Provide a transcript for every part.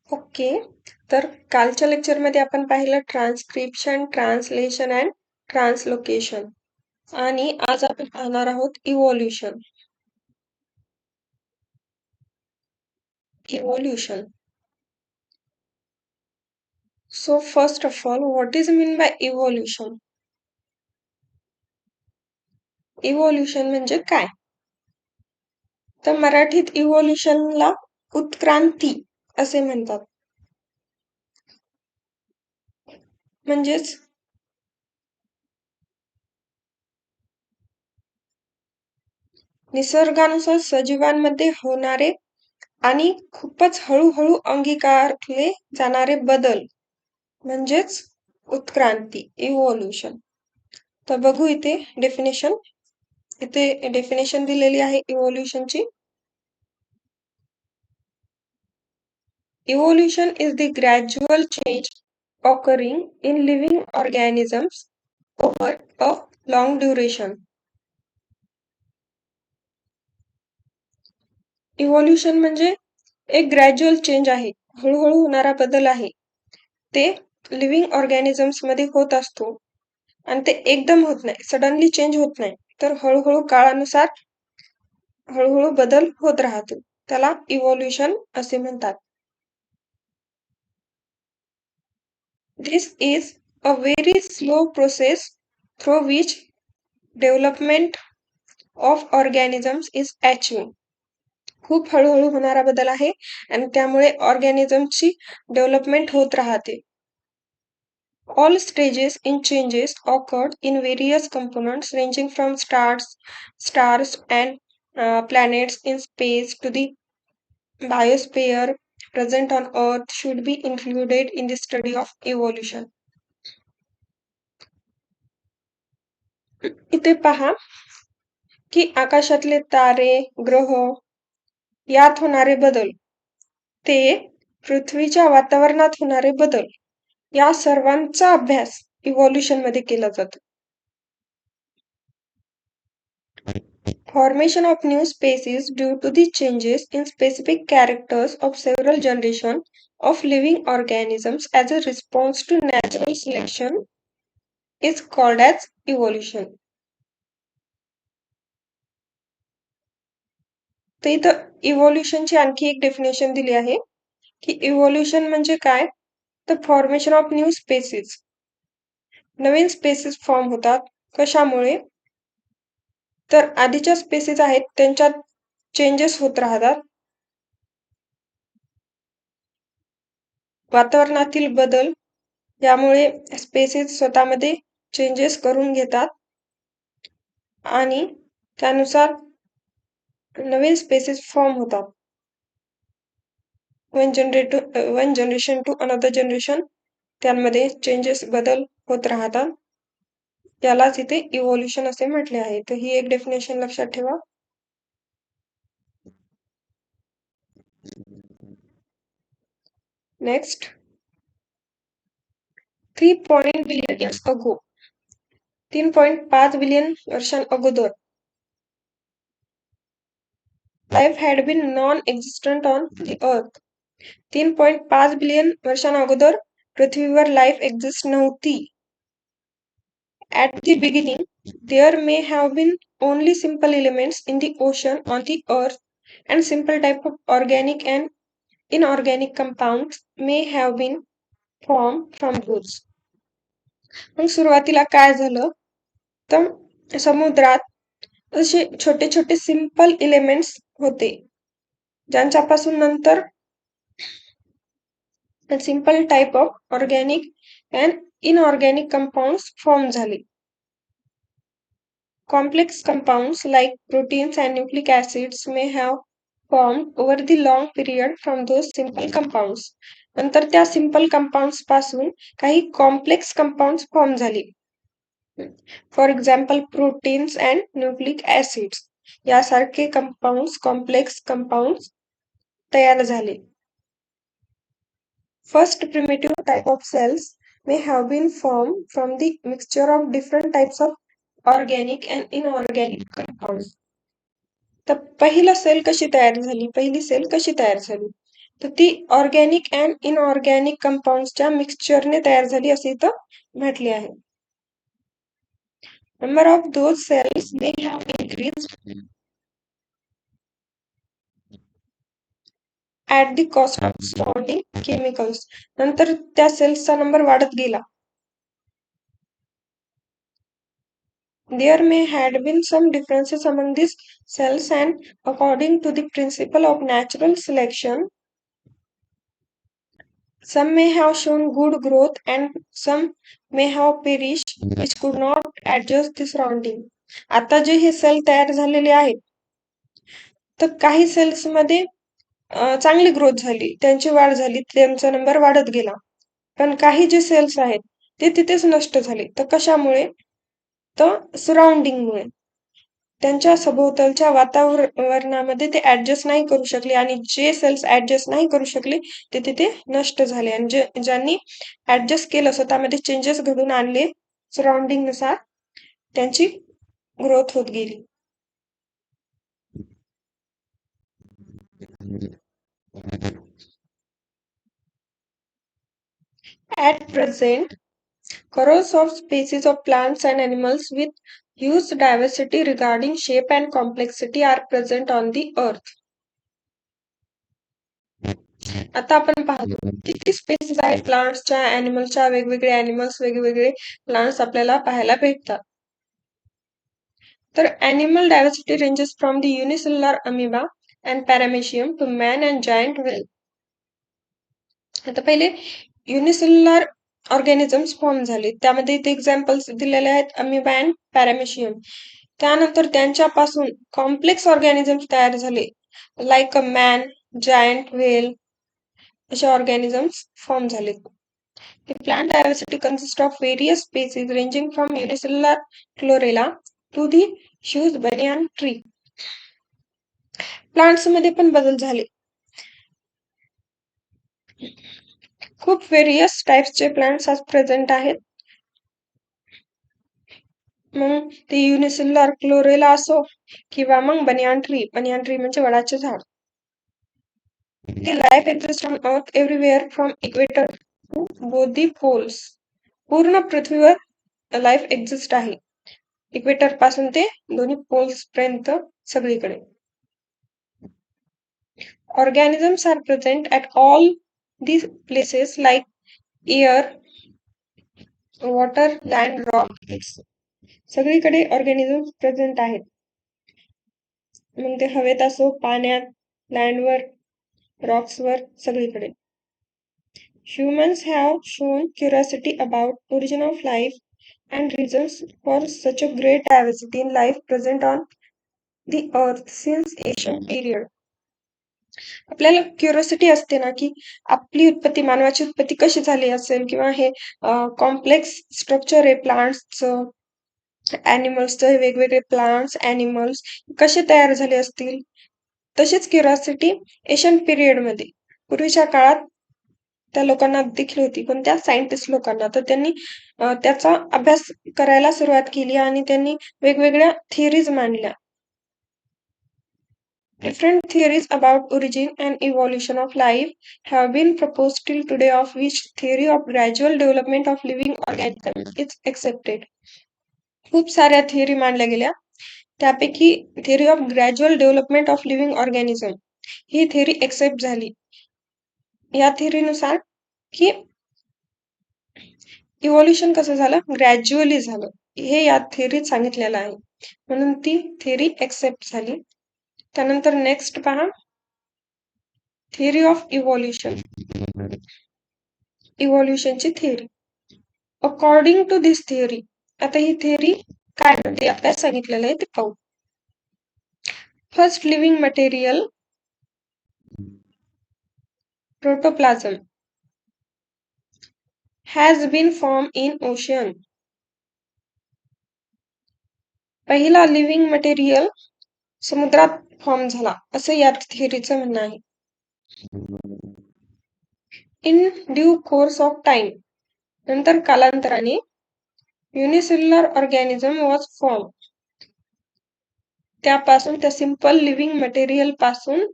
Okay. तर कालच्या लेक्चरमध्ये आपण पाहिलं ट्रान्सक्रिप्शन, ट्रान्सलेशन अँड ट्रान्सलोकेशन आणि आज आपण पाहणार आहोत evolution. Evolution. So first of all, what is mean by evolution? Evolution म्हणजे काय? तर मराठीत इव्होल्युशनला उत्क्रांती असे म्हणतात. म्हणजेच निसर्गानुसार सजीवांमध्ये होणारे आणि खूपच हळूहळू अंगीकारले जाणारे बदल म्हणजेच उत्क्रांती, इव्होल्युशन. तर बघू इथे डेफिनेशन. इथे डेफिनेशन दिलेली आहे इव्होल्युशनची. Evolution is the gradual change occurring in living organisms over a long duration. Evolution म्हणजे एक ग्रॅज्युअल चेंज आहे, हळूहळू होणारा बदल आहे. ते लिव्हिंग ऑर्गॅनिझम्स मध्ये होत असतो आणि ते एकदम होत नाही, सडनली चेंज होत नाही, तर हळूहळू काळानुसार हळूहळू बदल होत राहतो. त्याला इव्होल्युशन असे म्हणतात. This is a very slow process through which development of organisms is achieved. खूप हळूहळू होणारा बदल आहे आणि त्यामुळे ऑर्गॅनिझमची डेव्हलपमेंट होत राहते. All stages in changes occurred in various components ranging from stars and planets in space to the biosphere present on Earth should be included in the study of evolution. इथे पहा की आकाशातले तारे, ग्रह यात होणारे बदल, ते पृथ्वीच्या वातावरणात होणारे बदल, या सर्वांचा अभ्यास इव्होल्युशन मध्ये केला जातो. Formation of new species due to the changes in specific characters of several generations of living organisms as a response to natural selection is called as evolution. तर इथं इव्होल्युशनची आणखी एक डेफिनेशन दिली आहे की इव्होल्युशन म्हणजे काय, तर formation of new species, Naveen species form होतात. कशामुळे, तर आधीच्या स्पेसीस आहेत त्यांच्यात चेंजेस होत राहतात, वातावरणातील बदल यामुळे स्पेसीस स्वतःमध्ये चेंजेस करून घेतात आणि त्यानुसार नवीन स्पेसीस फॉर्म होतात. One generation to another generation त्यामध्ये चेंजेस बदल होत राहतात. यालाच इथे इव्होल्युशन असे म्हटले आहे. तर ही एक डेफिनेशन लक्षात ठेवा. Next, 3 billion years ago, 3.5 billion वर्षांअगोदर life had been non-existent on the earth. 3.5 billion वर्षांअगोदर पृथ्वीवर लाईफ एक्झिस्ट नव्हती. At the beginning, there may have been only simple elements in the ocean on the earth, and simple type of organic and inorganic compounds may have been formed from those. मग सुरुवातीला काय झालं, तर समुद्रात असे छोटे छोटे सिंपल एलिमेंट्स होते, ज्यांच्यापासून नंतर simple type of organic and inorganic compounds form झाले. Complex compounds like proteins and nucleic acids may have formed over the long period from those simple compounds. नंतर त्या सिंपल कंपाउंड्स पासून काही कॉम्प्लेक्स कंपाउंड्स फॉर्म झाले. For example proteins and nucleic acids यासारखे compounds, complex compounds तयार झाले. First primitive type of cells may have been formed from the mixture of different types of organic and inorganic compounds. तर पहिली sale कशी तयार झाली, तर ती ऑर्गॅनिक अँड इनऑर्गॅनिक कंपाऊंड्सच्या मिक्सचरने तयार झाली असे इथं म्हटले आहे. Number of those cells may have increase at the cost of sorting chemicals. नंतर त्या सेल्सचा नंबर वाढत गेला. There may had been some differences among these cells, and according to the principle of natural selection, some may have shown good growth and some may have perished which could not adjust the surrounding. आता जे हे sale तयार झालेले आहेत तर काही cells मध्ये चांगली ग्रोथ झाली, त्यांची वाढ झाली, त्यांचा नंबर वाढत गेला. पण काही जे सेल्स आहेत ते तिथेच नष्ट झाले. तर कशामुळे? तर सराउंडिंगमुळे. त्यांच्या सभोवतालच्या वातावरणामध्ये ते ऍडजस्ट नाही करू शकले आणि जे सेल्स ऍडजस्ट नाही करू शकले ते तिथे नष्ट झाले. आणि ज्यांनी ऍडजस्ट केलं, स्वतःमध्ये चेंजेस घडून आणले सराउंडिंग नुसार, त्यांची ग्रोथ होत गेली. At present, crores of species of plants and animals with huge diversity regarding shape and complexity are present on the earth. आता आपण पाहतो किती स्पेसीस आहेत प्लांट्सच्या, ॲनिमल्सच्या. वेगवेगळे ॲनिमल्स, वेगवेगळे प्लांट्स आपल्याला पाहायला भेटतात. तर animal diversity ranges from the unicellular amoeba and paramecium to man and giant whale. आता पहिले युनिसेल्युलर ऑर्गॅनिझम्स फॉर्म झाले, त्यामध्ये इथे एक्झाम्पल्स दिलेले आहेत, अमिबा अँड पॅरामेशियम. त्यानंतर त्यांच्यापासून कॉम्प्लेक्स ऑर्गॅनिझम्स तयार झाले, like a man, giant whale, असे ऑर्गॅनिझम्स फॉर्म झाले. The plant diversity consists of various species ranging from unicellular chlorella to the huge banyan tree. Plants मध्ये पण बदल झाले. खूप व्हेरियस टाइप्सचे प्लांट्स आज प्रेझेंट आहेत. मग ते युनिसेल्युलर क्लोरेला असो किंवा मग बनियान ट्री. बनियान ट्री म्हणजे वडाचे झाड. The life exists on earth everywhere from equator to both the poles. पूर्ण पृथ्वीवर लाईफ एक्झिस्ट आहे, इक्वेटर पासून ते दोन्ही पोल्स पर्यंत सगळीकडे. Organisms are present at all these places like air, water, land, rock. सगळीकडे ऑर्गॅनिझम्स प्रेझेंट आहेत. मग ते हवेत असो, पाण्यात, लँडवर, रॉक्सवर, सगळीकडे. Humans have shown curiosity about origin of life and reasons for such a great diversity in life present on the earth since ancient period. आपल्याला curiosity असते ना, की आपली उत्पत्ती, मानवाची उत्पत्ती कशी झाली असेल, किंवा हे कॉम्प्लेक्स स्ट्रक्चर आहे प्लांट्सचं, ॲनिमल्सचं, वेगवेगळे प्लांट्स, ॲनिमल्स कसे तयार झाले असतील. तशीच क्युरिओसिटी एशियन पिरियडमध्ये, पूर्वीच्या काळात त्या लोकांना देखील होती, पण त्या सायंटिस्ट लोकांना. तर त्यांनी त्याचा अभ्यास करायला सुरुवात केली आणि त्यांनी वेगवेगळ्या थिअरीज मांडल्या. Different theories about origin and evolution of life have been proposed till today, of which theory of gradual development of living organisms is accepted. खूप साऱ्या थिअरी मांडल्या गेल्या, त्यापैकी theory of gradual development of living organism ही theory accept झाली. या थिअरीनुसार की evolution कसं झालं, ग्रॅज्युअली झालं, हे या थिअरीत सांगितलेलं आहे, म्हणून ती थिअरी एक्सेप्ट झाली. त्यानंतर नेक्स्ट पहा, थिअरी ऑफ इव्होल्युशन. इव्होल्युशनची theory. According to this theory, आता ही थिअरी काय म्हणते आपल्याला सांगितलेलं आहे ते पाहू. First living material protoplasm has been formed in ocean. पहिला लिव्हिंग मटेरियल समुद्रात फॉर्म झाला, असं या थिअरीचं म्हणणं आहे. In due course of time, नंतर कालांतराने युनिसेल्युलर ऑर्गॅनिझम वॉज फॉर्म. त्यापासून, त्या सिंपल लिव्हिंग मटेरियल पासून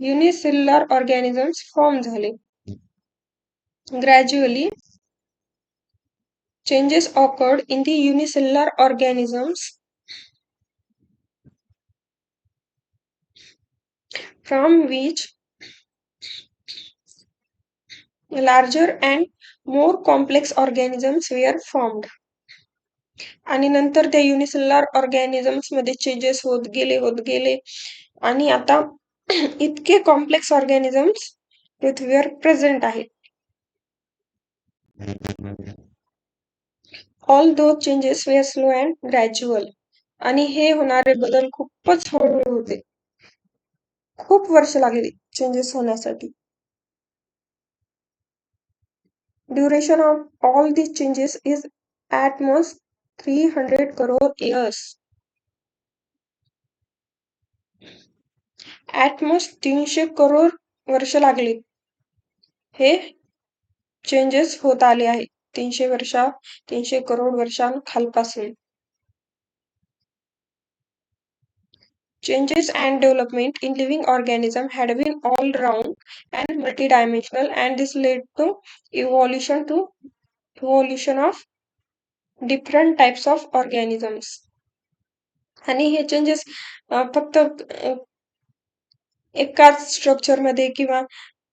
युनिसेल्युलर ऑर्गॅनिझम्स फॉर्म झाले. Gradually, changes occurred in the unicellular organisms from which larger and more complex organisms were formed. आणि नंतर त्या unicellular organisms मध्ये चेंजेस होत गेले आणि आता इतके कॉम्प्लेक्स ऑर्गॅनिझम्स पृथ्वीवर प्रेझेंट आहेत. Although changes were slow and gradual. आणि हे होणारे बदल खूपच हळूहळू होते. खूप वर्ष लागली चेंजेस होण्यासाठी. Duration of all these changes is at most 300 crore years. At most 300 crore वर्ष लागली हे चेंजेस होत आले आहेत. 300 crore वर्षांखालपासून. Changes and development in living organism had been all round and multidimensional, and this led to evolution of different types of organisms. आणि हे changes फक्त एकाच स्ट्रक्चर मध्ये किंवा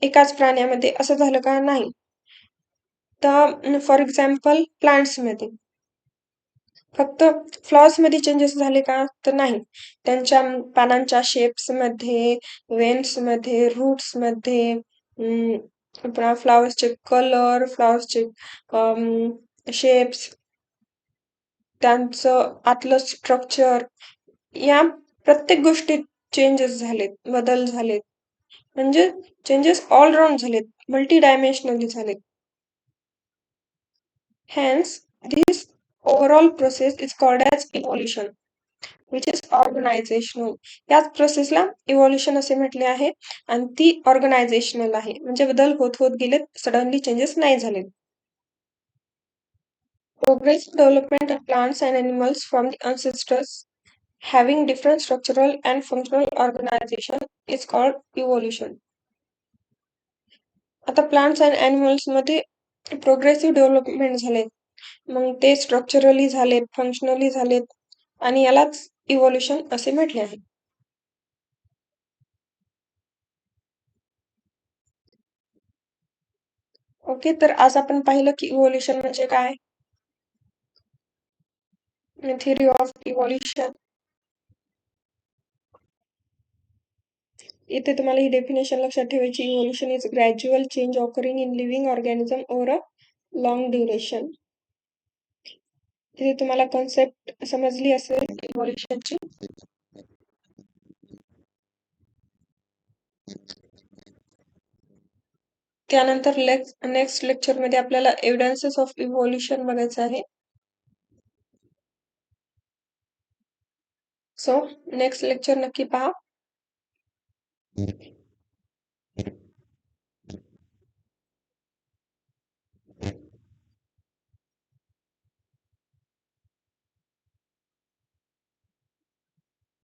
एकाच प्राण्यामध्ये असं झालं का? नाही. तर फॉर एक्झाम्पल प्लांट्स मध्ये फक्त फ्लॉवर्स मध्ये चेंजेस झाले का? तर नाही. त्यांच्या पानांच्या शेप्स मध्ये, वेन्स मध्ये, रूट्स मध्ये, फ्लॉवर्सचे कलर, फ्लॉवर्सचे शेप्स, त्यांचं आतलं स्ट्रक्चर, या प्रत्येक गोष्टीत चेंजेस झालेत, बदल झालेत. म्हणजे चेंजेस ऑल राउंड झालेत, मल्टी डायमेन्शनली झालेत. Hence, this overall process is called as evolution, which is organizational. याच प्रोसेसला इव्होल्युशन असे म्हटले आहे आणि ती ऑर्गनायझेशनल आहे. म्हणजे बदल होत होत गेलेत, सडनली चेंजेस नाही झालेत. Progressive development of plants and animals from the ancestors having different structural and functional organization is called evolution. आता प्लांट्स अँड ॲनिमल्स मध्ये प्रोग्रेसिव्ह डेव्हलपमेंट झालेत, मग ते स्ट्रक्चरली झालेत, फंक्शनली झालेत आणि यालाच इव्होल्युशन असे म्हटले आहे. ओके, तर आज आपण पाहिलं की इव्होल्युशन म्हणजे काय, थिअरी ऑफ इव्होल्युशन. इथे तुम्हाला ही डेफिनेशन लक्षात ठेवायची. Evolution is gradual change occurring in living organism over a long duration. इथे तुम्हाला कन्सेप्ट समजली असेल इव्होल्युशनची. त्यानंतर नेक्स्ट लेक्चर मध्ये आपल्याला एव्हिडन्सेस ऑफ इव्होल्युशन बघायचं आहे. सो नेक्स्ट लेक्चर नक्की पहा.